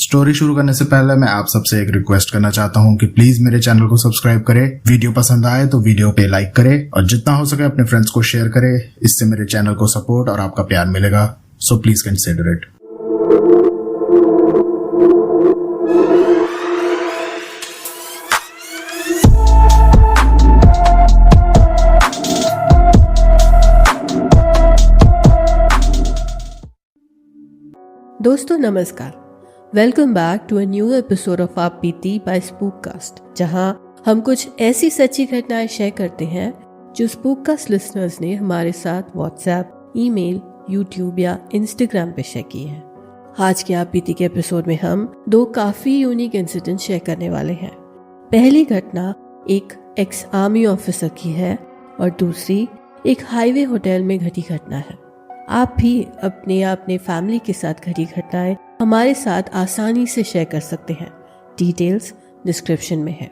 Story शुरू करने से पहले मैं आप सबसे एक रिक्वेस्ट करना चाहता हूँ कि प्लीज मेरे चैनल को सब्सक्राइब करें, वीडियो पसंद आए तो वीडियो पे लाइक करें और जितना हो सके अपने फ्रेंड्स को शेयर करें। इससे मेरे चैनल को सपोर्ट और आपका प्यार मिलेगा, सो प्लीज कंसिडर इट। दोस्तों नमस्कार, welcome back to a new episode of Aap Beeti bye स्पूककास्ट, जहां हम कुछ ऐसी सच्ची घटनाएं शेयर करते हैं जो स्पूककास्ट लिसनर्स ने हमारे साथ व्हाट्सएप, ईमेल, यूट्यूब या इंस्टाग्राम पे शेयर की है। आज के आप बीती के एपिसोड में हम दो काफी यूनिक इंसिडेंट शेयर करने वाले हैं। पहली घटना एक एक्स आर्मी ऑफिसर की है और दूसरी एक हाईवे होटल में घटी घटना है। आप भी अपने फैमिली के साथ घटी घटनाएं हमारे साथ आसानी से शेयर कर सकते हैं। डिटेल्स डिस्क्रिप्शन में है।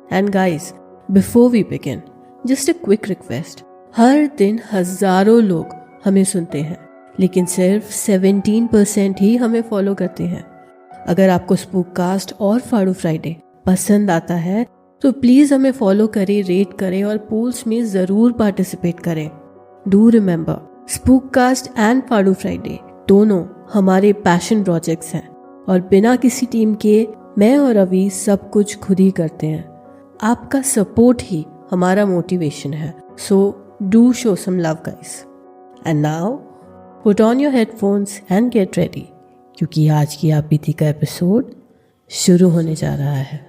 And guys, before we begin, just a quick request. हर दिन हजारों लोग हमें सुनते हैं, लेकिन सिर्फ 17% ही हमें फॉलो करते हैं। अगर आपको स्पूककास्ट और फाड़ू फ्राइडे पसंद आता है तो प्लीज हमें फॉलो करें, रेट करें और पोल्स में जरूर पार्टिसिपेट करें। डू रिमेम्बर, स्पूककास्ट एंड फाड़ू फ्राइडे दोनों हमारे पैशन प्रोजेक्ट्स हैं और बिना किसी टीम के मैं और अभी सब कुछ खुद ही करते हैं। आपका सपोर्ट ही हमारा मोटिवेशन है, so do show some love guys. And now put on your headphones and get ready, क्योंकि आज की आप बीती का एपिसोड शुरू होने जा रहा है।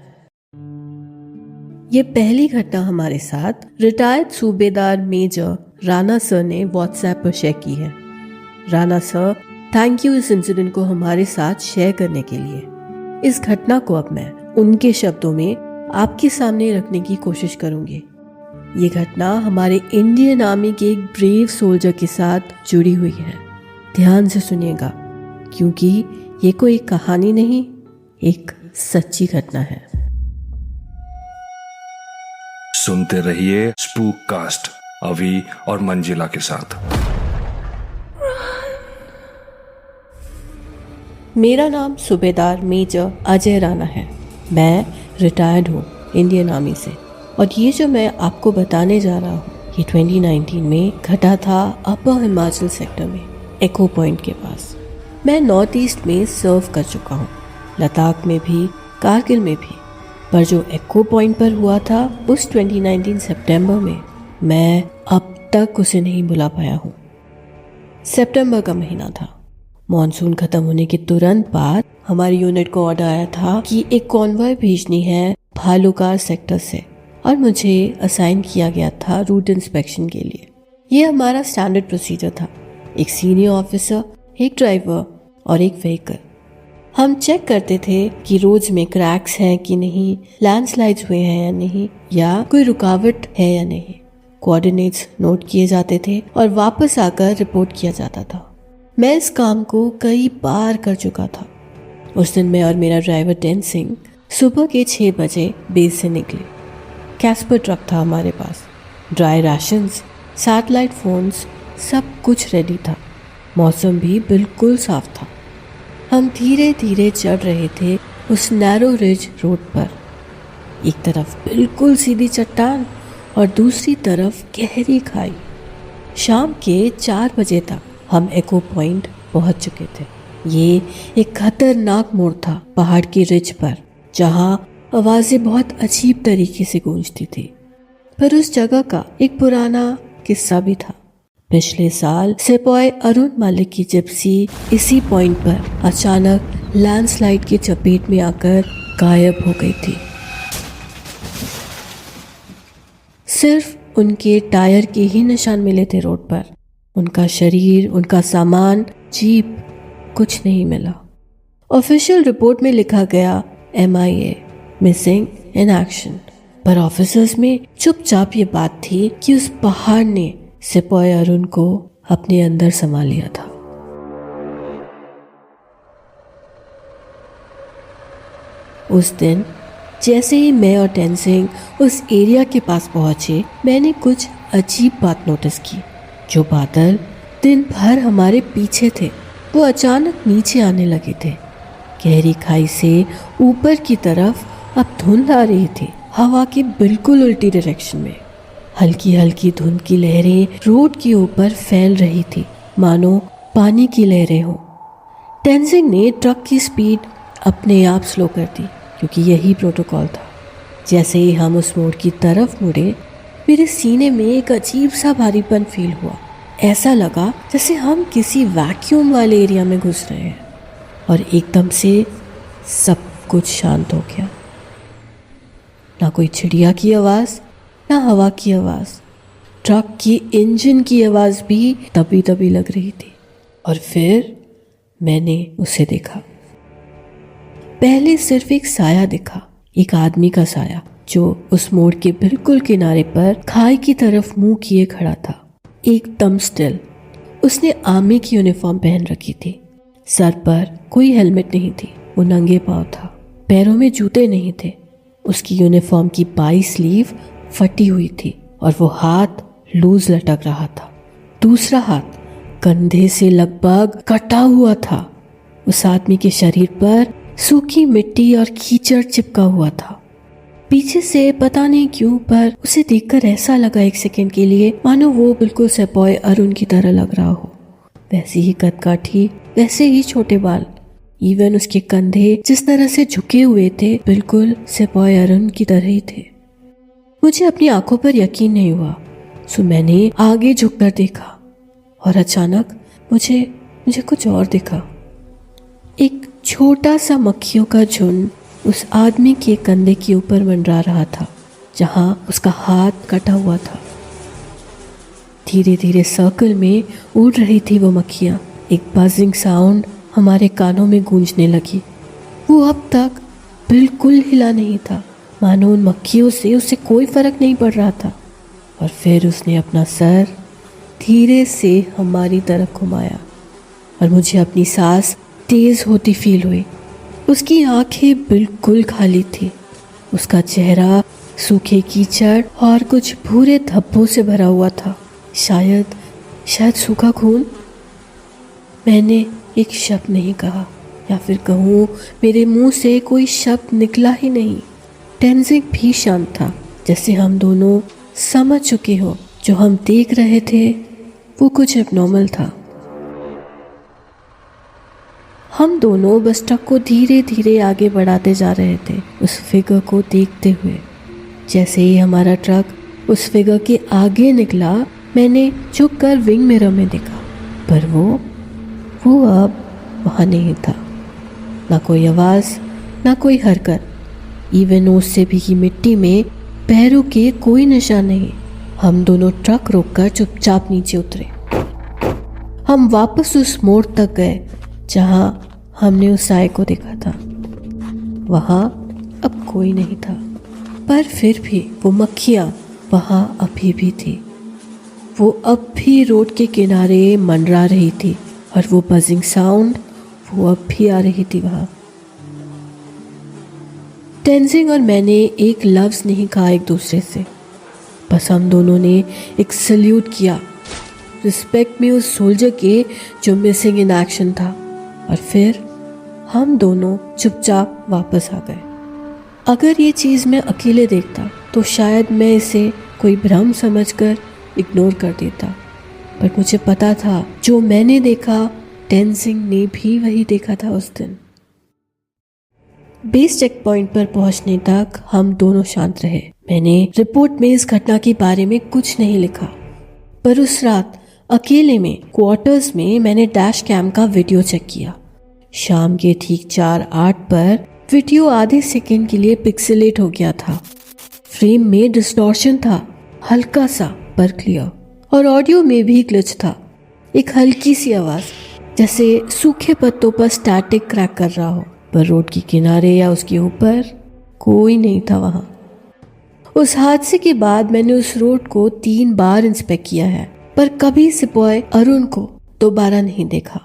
ये पहली घटना हमारे साथ रिटायर्ड सूबेदार मेजर राणा सर ने व्हाट्सएप पर शेयर की है। राणा सर, थैंक यू इस इंसिडेंट को हमारे साथ शेयर करने के लिए। इस घटना को अब मैं उनके शब्दों में आपके सामने रखने की कोशिश करूंगी। ये घटना हमारे इंडियन आर्मी के एक ब्रेव सोल्जर के साथ जुड़ी हुई है। ध्यान से सुनिएगा, क्योंकि ये कोई कहानी नहीं, एक सच्ची घटना है। सुनते रहिए स्पूककास्ट अभी और मंजिला के साथ। मेरा नाम सूबेदार मेजर अजय राणा है। मैं रिटायर्ड हूँ इंडियन आर्मी से, और ये जो मैं आपको बताने जा रहा हूँ ये 2019 में घटा था अपर हिमाचल सेक्टर में, एको पॉइंट के पास। मैं नॉर्थ ईस्ट में सर्व कर चुका हूँ, लद्दाख में भी, कारगिल में भी, पर जो एको पॉइंट पर हुआ था उस 2019 सितंबर में मैं अब तक उसे नहीं भुला पाया हूँ। सितंबर का महीना था। मॉनसून खत्म होने के तुरंत बाद हमारी यूनिट को ऑर्डर आया था कि एक कॉन्वॉय भेजनी है भालूकार सेक्टर से, और मुझे असाइन किया गया था रूट इंस्पेक्शन के लिए। ये हमारा स्टैंडर्ड प्रोसीजर था। एक सीनियर ऑफिसर, एक ड्राइवर और एक व्हीकल। हम चेक करते थे कि रोड्स में क्रैक्स हैं कि नहीं, लैंडस्लाइड्स हुए हैं या नहीं, या कोई रुकावट है या नहीं। कोऑर्डिनेट्स नोट किए जाते थे और वापस आकर रिपोर्ट किया जाता था। मैं इस काम को कई बार कर चुका था। उस दिन मैं और मेरा ड्राइवर टेन सिंह सुबह के 6 बजे बेस से निकले। कैस्पर ट्रक था हमारे पास, ड्राई राशंस, सैटेलाइट फोन्स, सब कुछ रेडी था। मौसम भी बिल्कुल साफ था। हम धीरे धीरे चढ़ रहे थे उस नैरो रिज रोड पर। एक तरफ बिल्कुल सीधी चट्टान और दूसरी तरफ गहरी खाई। शाम के 4 बजे तक हम एको पॉइंट पहुंच चुके थे। ये एक खतरनाक मोड़ था पहाड़ की रिज पर, जहां आवाजें बहुत अजीब तरीके से गूंजती थी। पर उस जगह का एक पुराना किस्सा भी था। पिछले साल सिपाही अरुण मलिक की जिप्सी इसी पॉइंट पर अचानक लैंडस्लाइड की चपेट में आकर गायब हो गई थी। सिर्फ उनके टायर के ही निशान मिले थे रोड पर। उनका शरीर, उनका सामान, जीप, कुछ नहीं मिला। ऑफिशियल रिपोर्ट में लिखा गया MIA, मिसिंग इन एक्शन, पर ऑफिसर्स में चुपचाप ये बात थी कि उस पहाड़ ने सिपाही अरुण को अपने अंदर समा लिया था। उस दिन जैसे ही मैं और टेन सिंह उस एरिया के पास पहुंचे, मैंने कुछ अजीब बात नोटिस की। जो बादल दिन भर हमारे पीछे थे वो अचानक नीचे आने लगे थे। गहरी खाई से ऊपर की तरफ अब धुंध आ रही थी, हवा की बिल्कुल उल्टी डायरेक्शन में। हल्की हल्की धुंध की लहरें रोड के ऊपर फैल रही थी, मानो पानी की लहरें हों। टेंजिंग ने ट्रक की स्पीड अपने आप स्लो कर दी, क्योंकि यही प्रोटोकॉल था। जैसे ही हम उस मोड़ की तरफ मुड़े, मेरे सीने में एक अजीब सा भारीपन फील हुआ। ऐसा लगा जैसे हम किसी वैक्यूम वाले एरिया में घुस रहे हैं, और एकदम से सब कुछ शांत हो गया। ना कोई चिड़िया की आवाज़, ना हवा की आवाज़। ट्रक की इंजन की आवाज़ भी दबी दबी लग रही थी। और फिर मैंने उसे देखा। पहले सिर्फ एक साया दिखा, एक आदमी का साया, जो उस मोड़ के बिल्कुल किनारे पर खाई की तरफ मुंह किए खड़ा था, एकदम स्टिल। उसने आर्मी की यूनिफॉर्म पहन रखी थी। सर पर कोई हेलमेट नहीं थी, वो नंगे पांव था। पैरों में जूते नहीं थे। उसकी यूनिफॉर्म की बाई स्लीव फटी हुई थी और वो हाथ लूज लटक रहा था। दूसरा हाथ कंधे से लगभग कटा हुआ था। उस आदमी के शरीर पर सूखी मिट्टी और कीचड़ चिपका हुआ था। पीछे से पता नहीं क्यों, पर उसे देखकर ऐसा लगा एक सेकंड के लिए मानो वो बिल्कुल सेपॉय अरुण की तरह लग रहा हो। वैसी ही कदकाठी, वैसे ही छोटे बाल, इवन उसके कंधे जिस तरह से झुके हुए थे, बिल्कुल सेपॉय अरुण की तरह ही थे। मुझे अपनी आंखों पर यकीन नहीं हुआ, सो मैंने आगे झुककर देखा और अचानक मुझे कुछ और दिखा। एक छोटा सा मक्खियों का झुंड उस आदमी के कंधे के ऊपर मंडरा रहा था, जहां उसका हाथ कटा हुआ था। धीरे धीरे सर्कल में उड़ रही थी वो मक्खियां। एक बजिंग साउंड हमारे कानों में गूंजने लगी। वो अब तक बिल्कुल हिला नहीं था, मानो उन मक्खियों से उसे कोई फर्क नहीं पड़ रहा था। और फिर उसने अपना सर धीरे से हमारी तरफ घुमाया और मुझे अपनी सांस तेज होती फील हुई। उसकी आंखें बिल्कुल खाली थी। उसका चेहरा सूखे कीचड़ और कुछ भूरे धब्बों से भरा हुआ था, शायद सूखा खून। मैंने एक शब्द नहीं कहा, या फिर कहूँ मेरे मुंह से कोई शब्द निकला ही नहीं। टेंजिंग भी शांत था, जैसे हम दोनों समझ चुके हो जो हम देख रहे थे वो कुछ एबनॉर्मल था। हम दोनों बस ट्रक को धीरे धीरे आगे बढ़ाते जा रहे थे, उस फिगर को देखते हुए। जैसे ही हमारा ट्रक उस फिगर के आगे निकला, मैंने झुककर विंग मिरर में देखा, पर वो अब वहाँ नहीं था। ना कोई आवाज़, ना कोई हरकत, इवन उससे भीगी मिट्टी में पैरों के कोई निशान नहीं। हम दोनों ट्रक रोककर चुपचाप नीचे उतरे। हम वापस उस मोड़ तक गए जहां हमने उस साए को देखा था। वहां अब कोई नहीं था, पर फिर भी वो मक्खियां वहां अभी भी थी। वो अब भी रोड के किनारे मंडरा रही थी और वो बजिंग साउंड वो अब भी आ रही थी वहां। टेंजिंग और मैंने एक लफ्ज़ नहीं कहा एक दूसरे से, बस हम दोनों ने एक सल्यूट किया, रिस्पेक्ट में उस सोल्जर के जो मिसिंग इन एक्शन था। और फिर हम दोनों चुपचाप वापस आ गए। अगर ये चीज़ मैं अकेले देखता तो शायद मैं इसे कोई भ्रम समझकर इग्नोर कर देता, पर मुझे पता था जो मैंने देखा टेंजिंग ने भी वही देखा था उस दिन। बेस चेक पॉइंट पर पहुंचने तक हम दोनों शांत रहे। मैंने रिपोर्ट में इस घटना के बारे में कुछ नहीं लिखा, पर उस रात अकेले में क्वार्टर्स में मैंने डैश कैम का वीडियो चेक किया। शाम के ठीक 4:08 पर वीडियो आधे सेकंड के लिए पिक्सेलेट हो गया था। फ्रेम में डिस्टॉर्शन था, हल्का सा पर क्लियर, और ऑडियो में भी ग्लिच था। एक हल्की सी आवाज़, जैसे सूखे पत्तों पर स्टैटिक क्रैक कर रहा हो, पर रोड के किनारे या उसके ऊपर कोई नहीं था वहाँ। उस हादसे के बाद मैंने उस रोड को 3 बार इंस्पेक्ट किया है, पर कभी सिपाही अरुण को दोबारा नहीं देखा।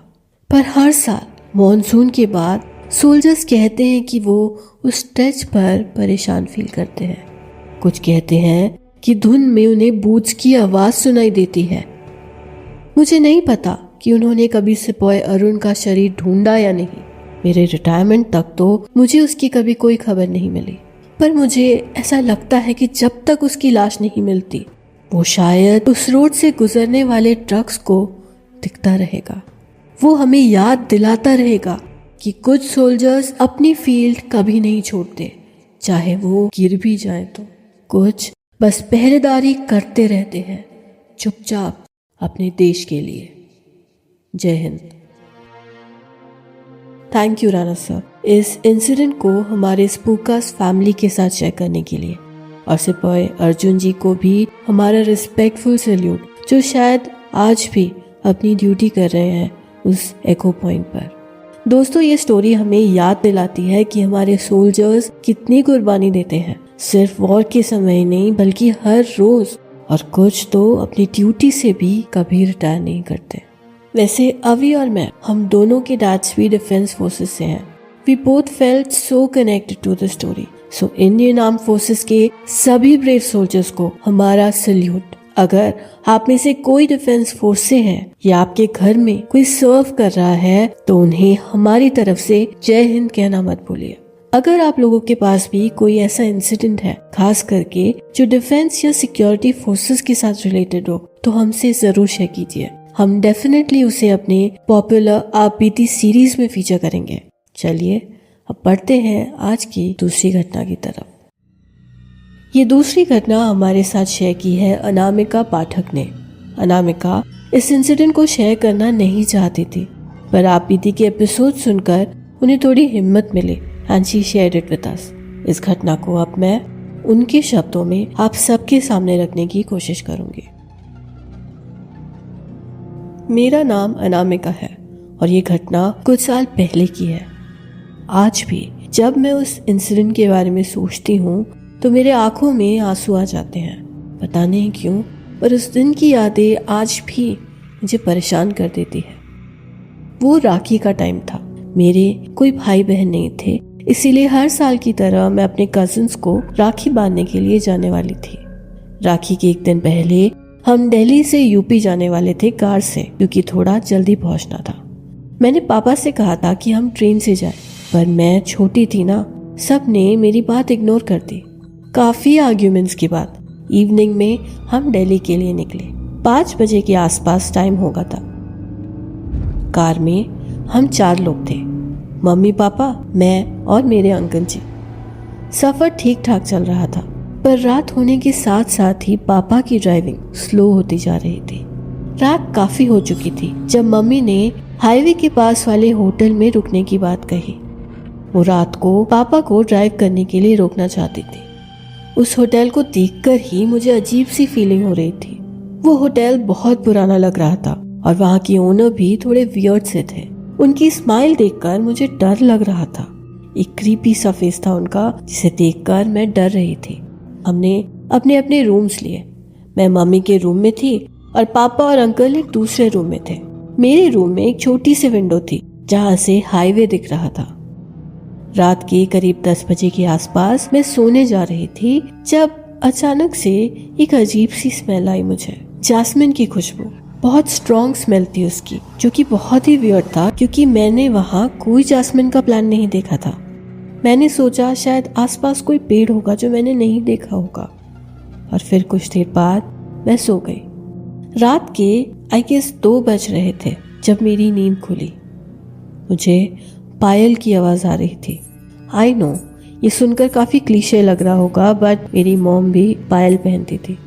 पर हर साल मॉनसून के बाद सोल्जर्स कहते हैं कि वो उस स्ट्रेच पर परेशान फील करते हैं। कुछ कहते हैं कि धुन में उन्हें बूट्स की आवाज़ सुनाई देती है। मुझे नहीं पता कि उन्होंने कभी सिपाही अरुण का शरीर ढूंढा या नहीं, मेरे रिटायरमेंट तक तो मुझे उसकी कभी कोई खबर नहीं मिली, पर मुझे ऐसा लगता है कि जब तक उसकी लाश नहीं मिलती वो शायद उस रोड से गुजरने वाले ट्रक्स को दिखता रहेगा। वो हमें याद दिलाता रहेगा कि कुछ सोल्जर्स अपनी फील्ड कभी नहीं छोड़ते, चाहे वो गिर भी जाए तो। कुछ बस पहरेदारी करते रहते हैं चुपचाप अपने देश के लिए। जय Hind. Thank you Rana sir इस इंसिडेंट को हमारे स्पूकास्ट फैमिली के साथ शेयर करने के लिए, और सिपाही अर्जुन जी को भी हमारा रिस्पेक्टफुल सैल्यूट, जो शायद आज भी अपनी ड्यूटी कर रहे हैं उस एको पॉइंट पर। दोस्तों, ये स्टोरी हमें याद दिलाती है कि हमारे सोल्जर्स कितनी कुर्बानी देते हैं, सिर्फ वॉर के समय नहीं बल्कि हर रोज, और कुछ तो अपनी ड्यूटी से भी कभी रिटायर नहीं करते। वैसे अवी और मैं, हम दोनों के डैड्स भी डिफेंस फोर्सेस से हैं। We both felt so connected to the story. So Indian arm forces के सभी ब्रेव सोल्जर्स को हमारा सल्यूट। अगर आप में से कोई डिफेंस फोर्स से है या आपके घर में कोई सर्व कर रहा है तो उन्हें हमारी तरफ से जय हिंद कहना मत भूलिए। अगर आप लोगों के पास भी कोई ऐसा इंसिडेंट है, खास करके जो डिफेंस या सिक्योरिटी फोर्सेस के साथ रिलेटेड हो, तो हमसे जरूर शेयर कीजिए। हम डेफिनेटली उसे अपने पॉपुलर आप बीती सीरीज में फीचर करेंगे। चलिए अब बढ़ते हैं आज की दूसरी घटना की तरफ। ये दूसरी घटना हमारे साथ शेयर की है अनामिका पाठक ने। अनामिका इस इंसिडेंट को शेयर करना नहीं चाहती थी, पर आप बीती के एपिसोड सुनकर उन्हें थोड़ी हिम्मत मिली and she shared it with us. इस घटना को अब मैं उनके शब्दों में आप सबके सामने रखने की कोशिश करूंगी। मेरा नाम अनामिका है और ये घटना कुछ साल पहले की है। आज भी जब मैं उस इंसिडेंट के बारे में सोचती हूँ तो मेरे आंखों में आंसू आ जाते हैं। पता नहीं क्यों, पर उस दिन की यादें आज भी मुझे परेशान कर देती है। वो राखी का टाइम था। मेरे कोई भाई बहन नहीं थे, इसीलिए हर साल की तरह मैं अपने कजिन्स को राखी बांधने के लिए जाने वाली थी। राखी के एक दिन पहले हम दिल्ली से यूपी जाने वाले थे कार से, क्योंकि थोड़ा जल्दी पहुंचना था। मैंने पापा से कहा था कि हम ट्रेन से जाएं, पर मैं छोटी थी ना, सब ने मेरी बात इग्नोर कर दी। काफी आर्ग्यूमेंट्स के बाद इवनिंग में हम दिल्ली के लिए निकले। 5 बजे के आसपास टाइम होगा था। कार में हम 4 लोग थे, मम्मी पापा, मैं और मेरे अंकल जी। सफर ठीक ठाक चल रहा था, पर रात होने के साथ साथ ही पापा की ड्राइविंग स्लो होती जा रही थी। रात काफी हो चुकी थी जब मम्मी ने हाईवे के पास वाले होटल में रुकने की बात कही। वो रात को पापा को ड्राइव करने के लिए रोकना चाहती थी। उस होटल को देखकर ही मुझे अजीब सी फीलिंग हो रही थी। वो होटल बहुत पुराना लग रहा था और वहाँ के ओनर भी थोड़े वियर्ड से थे। उनकी स्माइल देखकर मुझे डर लग रहा था। एक क्रीपी सा फेस था उनका, जिसे देखकर मैं डर रही थी। हमने अपने अपने रूम्स लिए। मैं मम्मी के रूम में थी और पापा और अंकल एक दूसरे रूम में थे। मेरे रूम में एक छोटी सी विंडो थी जहाँ से हाईवे दिख रहा था। रात के करीब 10 बजे के आसपास मैं सोने जा रही थी जब अचानक से एक अजीब सी स्मेल आई मुझे। जास्मिन की खुशबू, बहुत स्ट्रॉन्ग स्मेल थी उसकी, जो कि बहुत ही वियर्ड था क्योंकि मैंने वहाँ कोई जास्मिन का प्लांट नहीं देखा था। मैंने सोचा शायद आसपास कोई पेड़ होगा जो मैंने नहीं देखा होगा, और फिर कुछ देर बाद मैं सो गई। रात के आई गेस 2 बज रहे थे जब मेरी नींद खुली। मुझे पायल की आवाज आ रही थी। आई नो ये सुनकर काफी क्लीशे लग रहा होगा, बट मेरी मॉम भी पायल पहनती थी।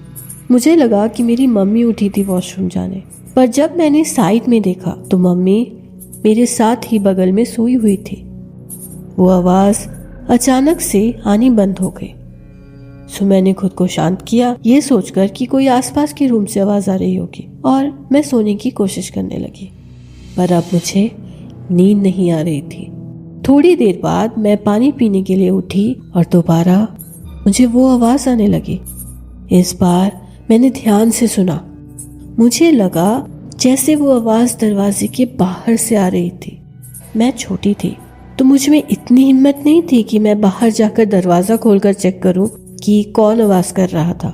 मुझे लगा कि मेरी मम्मी उठी थी वॉशरूम जाने, पर जब मैंने साइड में देखा तो मम्मी मेरे साथ ही बगल में सोई हुई थी। वो आवाज अचानक से आनी बंद हो गई। सो मैंने खुद को शांत किया, ये सोचकर कि कोई आसपास के रूम से आवाज आ रही होगी, और मैं सोने की कोशिश करने लगी। पर अब मुझे नींद नहीं आ रही थी। थोड़ी देर बाद मैं पानी पीने के लिए उठी और दोबारा मुझे वो आवाज आने लगी। इस बार मैंने ध्यान से सुना। मुझे लगा जैसे वो आवाज दरवाजे के बाहर से आ रही थी। मैं छोटी थी तो मुझ में इतनी हिम्मत नहीं थी कि मैं बाहर जाकर दरवाजा खोलकर चेक करूं कि कौन आवाज कर रहा था।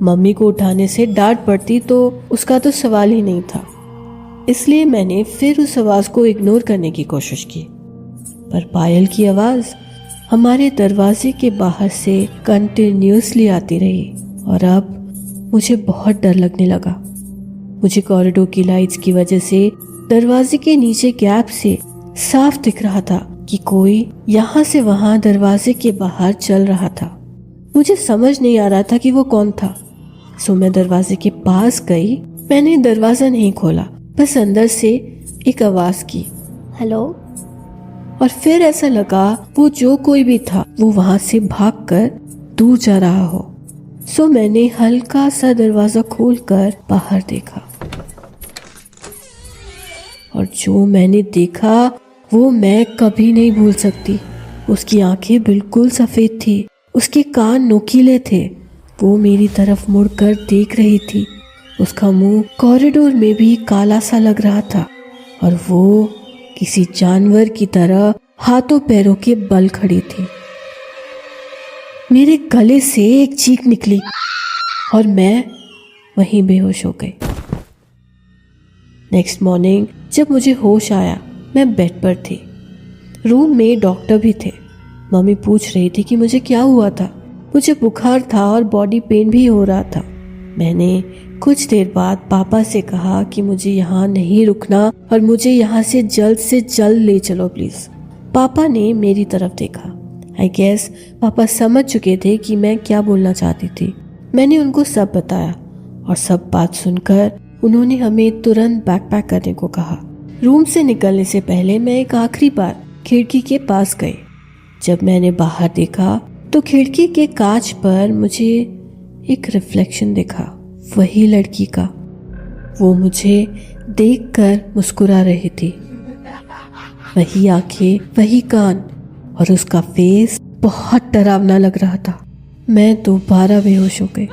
मम्मी को उठाने से डांट पड़ती तो उसका तो सवाल ही नहीं था। इसलिए मैंने फिर उस आवाज को इग्नोर करने की कोशिश की। पर पायल की आवाज हमारे दरवाजे के बाहर से कंटिन्यूसली आती रही और अब मुझे बहुत डर लगने लगा। मुझे कॉरिडोर की लाइट्स की वजह से दरवाजे के नीचे गैप से साफ दिख रहा था कि कोई यहाँ से वहां दरवाजे के बाहर चल रहा था। मुझे समझ नहीं आ रहा था कि वो कौन था। सो मैं दरवाजे के पास गई। मैंने दरवाजा नहीं खोला, बस अंदर से एक आवाज की, हेलो। और फिर ऐसा लगा वो जो कोई भी था वो वहां से भागकर दूर जा रहा हो। सो मैंने हल्का सा दरवाजा खोलकर बाहर देखा और जो मैंने देखा वो मैं कभी नहीं भूल सकती। उसकी आंखें बिल्कुल सफेद थी, उसके कान नुकीले थे, वो मेरी तरफ मुड़कर देख रही थी। उसका मुंह कॉरिडोर में भी काला सा लग रहा था और वो किसी जानवर की तरह हाथों पैरों के बल खड़ी थी। मेरे गले से एक चीख निकली और मैं वहीं बेहोश हो गई। नेक्स्ट मॉर्निंग जब मुझे होश आया, मैं बेड पर थी। रूम में डॉक्टर भी थे। मम्मी पूछ रही थी कि मुझे क्या हुआ था। मुझे बुखार था और बॉडी पेन भी हो रहा था। मैंने कुछ देर बाद पापा से कहा कि मुझे यहाँ नहीं रुकना और मुझे यहाँ से जल्द ले चलो प्लीज। पापा ने मेरी तरफ देखा। आई गेस पापा समझ चुके थे कि मैं क्या बोलना चाहती थी। मैंने उनको सब बताया और सब बात सुनकर उन्होंने हमें तुरंत बैकपैक करने को कहा। रूम से निकलने से पहले मैं एक आखिरी बार खिड़की के पास गई। जब मैंने बाहर देखा तो खिड़की के कांच पर मुझे एक रिफ्लेक्शन दिखा, वही लड़की का। वो मुझे देखकर मुस्कुरा रही थी, वही आंखें, वही कान और उसका फेस बहुत डरावना लग रहा था। मैं दोबारा बेहोश हो गई।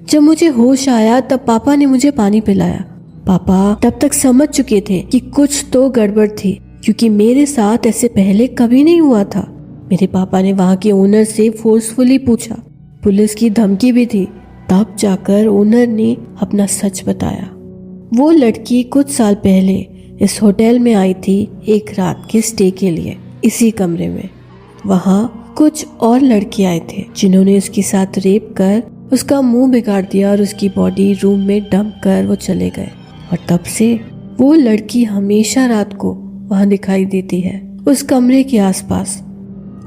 जब मुझे होश आया तब पापा ने मुझे पानी पिलाया। पापा तब तक समझ चुके थे कि कुछ तो गड़बड़ थी, क्योंकि मेरे साथ ऐसे पहले कभी नहीं हुआ था। मेरे पापा ने वहां के ओनर से फोर्सफुली पूछा, पुलिस की धमकी भी थी। तब जाकर ओनर ने अपना सच बताया। वो लड़की कुछ साल पहले इस होटल में आई थी एक रात के स्टे के लिए, इसी कमरे में। वहां कुछ और लड़के आए थे जिन्होंने उसके साथ रेप कर उसका मुंह बिगाड़ दिया और उसकी बॉडी रूम में डंप कर वो चले गए। और तब से वो लड़की हमेशा रात को वहां दिखाई देती है, उस कमरे के आसपास।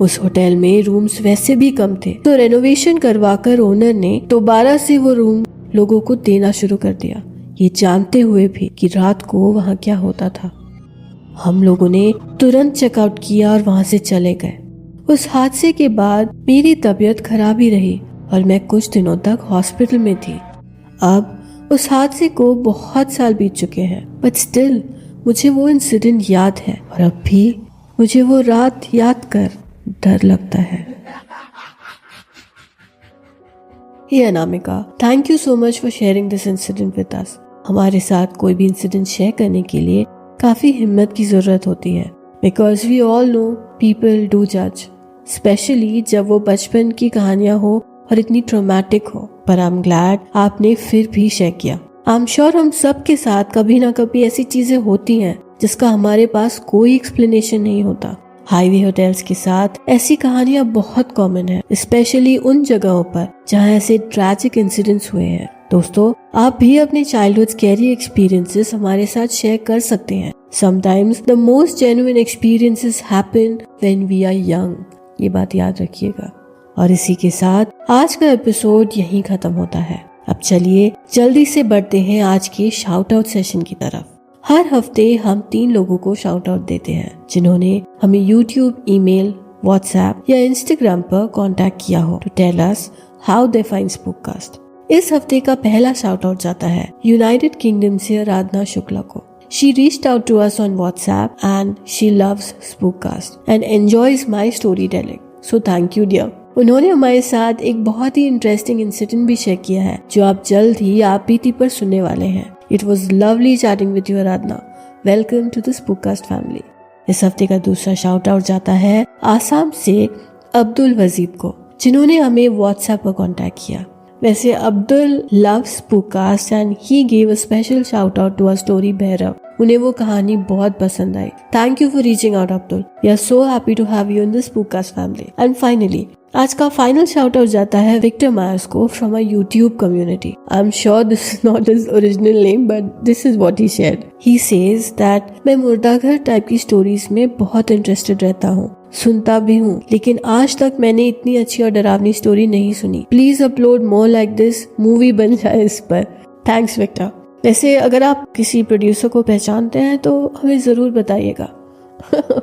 उस होटल में रूम्स वैसे भी कम थे, तो रेनोवेशन करवाकर ओनर ने दोबारा से वो रूम लोगों को देना शुरू कर दिया, ये जानते हुए भी कि रात को वहां क्या होता था। हम लोगों ने तुरंत चेकआउट किया और वहां से चले गए। उस हादसे के बाद मेरी तबीयत खराब ही रही और मैं कुछ दिनों तक हॉस्पिटल में थी। अब उस हादसे को बहुत साल बीत चुके हैं, बट स्टिल मुझे वो इंसिडेंट याद है और अब भी मुझे वो रात याद कर डर लगता है। Hey Anamika, thank you so much for sharing this incident with us. हमारे साथ कोई भी इंसिडेंट शेयर करने के लिए काफी हिम्मत की जरूरत होती है, because we all know people do जज, स्पेशली जब वो बचपन की कहानियां हो और इतनी ट्रॉमेटिक हो। पर आई एम ग्लैड आपने फिर भी शेयर किया। आई एम श्योर हम सब के साथ कभी ना कभी ऐसी चीजें होती हैं जिसका हमारे पास कोई एक्सप्लेनेशन नहीं होता। हाईवे होटल्स के साथ ऐसी कहानियां बहुत कॉमन है, स्पेशली उन जगहों पर जहां ऐसे ट्रैजिक इंसिडेंट्स हुए हैं। दोस्तों, आप भी अपने चाइल्डहुड स्कैरी एक्सपीरियंसेस हमारे साथ शेयर कर सकते हैं। Sometimes the most genuine experiences happen when we are young, ये बात याद रखिएगा। और इसी के साथ आज का एपिसोड यहीं खत्म होता है। अब चलिए जल्दी से बढ़ते हैं आज के शाउट आउट सेशन की तरफ। हर हफ्ते हम 3 लोगों को शाउट आउट देते हैं जिन्होंने हमें YouTube, ईमेल, व्हाट्सएप या इंस्टाग्राम पर कांटेक्ट किया हो to tell us how they find Spookcast. इस हफ्ते का पहला शाउट आउट जाता है यूनाइटेड किंगडम से आराधना शुक्ला को। She reached out to us on WhatsApp and she loves Spookcast and enjoys my storytelling. So thank you dear. उन्होंने हमारे साथ एक बहुत ही इंटरेस्टिंग इंसिडेंट भी शेयर किया है जो आप जल्द ही आप बीती पर सुनने वाले हैं। It was lovely chatting with you Aradhana. Welcome to the Spookcast family. इस हफ्ते का दूसरा शाउट आउट जाता है आसाम से अब्दुल वजीद को, जिन्होंने हमें व्हाट्सएप पर कांटेक्ट किया। वैसे Abdul loves Spookcast and he gave a special shout out to our story bearer उन्हें वो कहानी बहुत पसंद आई। Thank you for reaching out Abdul. We are so happy to have you in this Spookcast family. And finally आज का final shout out जाता है विक्टर मायर्स को from a YouTube community. I am sure this is not his original name but this is what he shared. He says that मैं मुर्दाघर type की stories में बहुत इंटरेस्टेड रहता हूँ, सुनता भी हूँ, लेकिन आज तक मैंने इतनी अच्छी और डरावनी स्टोरी नहीं सुनी। Please upload more like this, movie बन जाए इस पर। Thanks Victor. वैसे अगर आप किसी प्रोड्यूसर को पहचानते हैं तो हमें जरूर बताइएगा।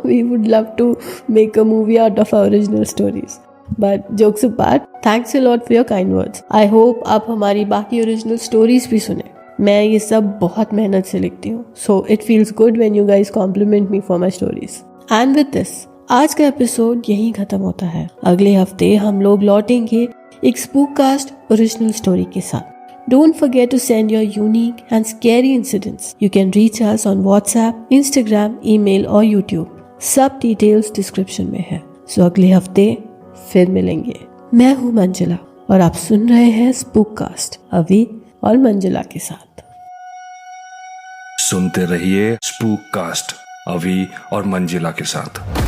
We would love to make a movie out of our original stories. But jokes apart, thanks a lot for your kind words. I hope आप हमारी बाकी ओरिजिनल स्टोरीज भी सुने। मैं ये सब बहुत मेहनत से लिखती हूँ, so it feels good when you guys compliment me for my stories. And with this, आज का एपिसोड यहीं खत्म होता है। अगले हफ्ते हम लोग लौटेंगे एक स्पूककास्ट ओरिजिनल स्टोरी के साथ। Don't forget to send your unique and scary incidents. You can reach us on WhatsApp, Instagram, email और YouTube. सब डिटेल्स डिस्क्रिप्शन में है। So अगले हफ्ते फिर मिलेंगे। मैं हूँ मंजिला और आप सुन रहे हैं स्पूककास्ट अभी और मंजिला के साथ। सुनते रहिए स्पूककास्ट अभी और मंजिला के साथ।